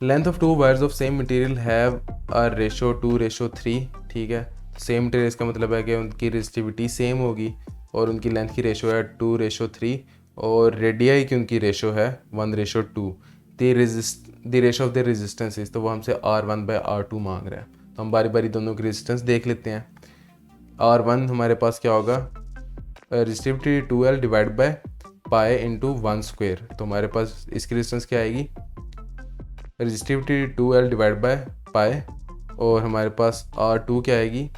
Length of to wires of same material have a ratio 2:3, ठीक है। Same material का मतलब है कि उनकी रेजिस्टिविटी सेम होगी और उनकी लेंथ की रेशो है 2:3 और रेडियाई की उनकी रेशो है 1:2। The ratio of the resistances, तो वो हमसे R1/R2 मांग रहा है। तो हम बारी बारी दोनों की रेजिस्टेंस देख लेते हैं। R1 हमारे पास क्या होगा, resistivity 2L divide by pi into 1/2। तो हमारे पास इसकी रेजिस्टेंस क्या आएगी, resistivity 2L divide by pi, और हमारे पास R2 क्या आएगी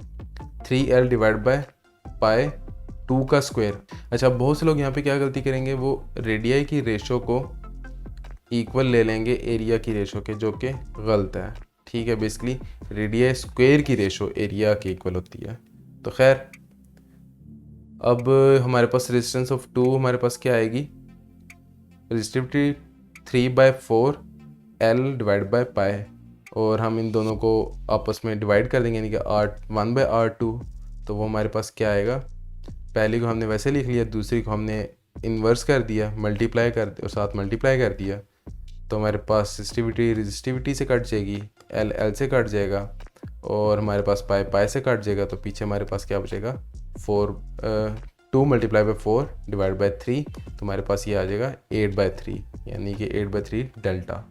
3L डिवाइड बाय पाई 2 का स्क्वायर। अच्छा, बहुत से लोग यहाँ पे क्या गलती करेंगे, वो रेडियाई की रेशो को इक्वल ले लेंगे एरिया की रेशो के, जो कि गलत है, ठीक है। बेसिकली रेडियाई स्क्वायर की रेशो एरिया के इक्वल होती है। तो खैर, अब हमारे पास रेजिस्टेंस ऑफ 2 हमारे पास क्या आएगी, resistivity 3/4L divide by pi, और हम इन दोनों को आपस में डिवाइड कर देंगे, यानी कि R1/R2। तो वो हमारे पास क्या आएगा, पहली को हमने वैसे लिख लिया, दूसरी को हमने इन्वर्स कर दिया, मल्टीप्लाई कर और साथ मल्टीप्लाई कर दिया। तो हमारे पास रेजिस्टिविटी से कट जाएगी, L से कट जाएगा, और हमारे पास पाई से कट जाएगा। तो पीछे हमारे पास क्या बचेगा, 2 मल्टीप्लाई बाई 4 डिवाइड बाई 3। तो हमारे पास ये आ जाएगा 8/3, यानी कि 8/3 डेल्टा।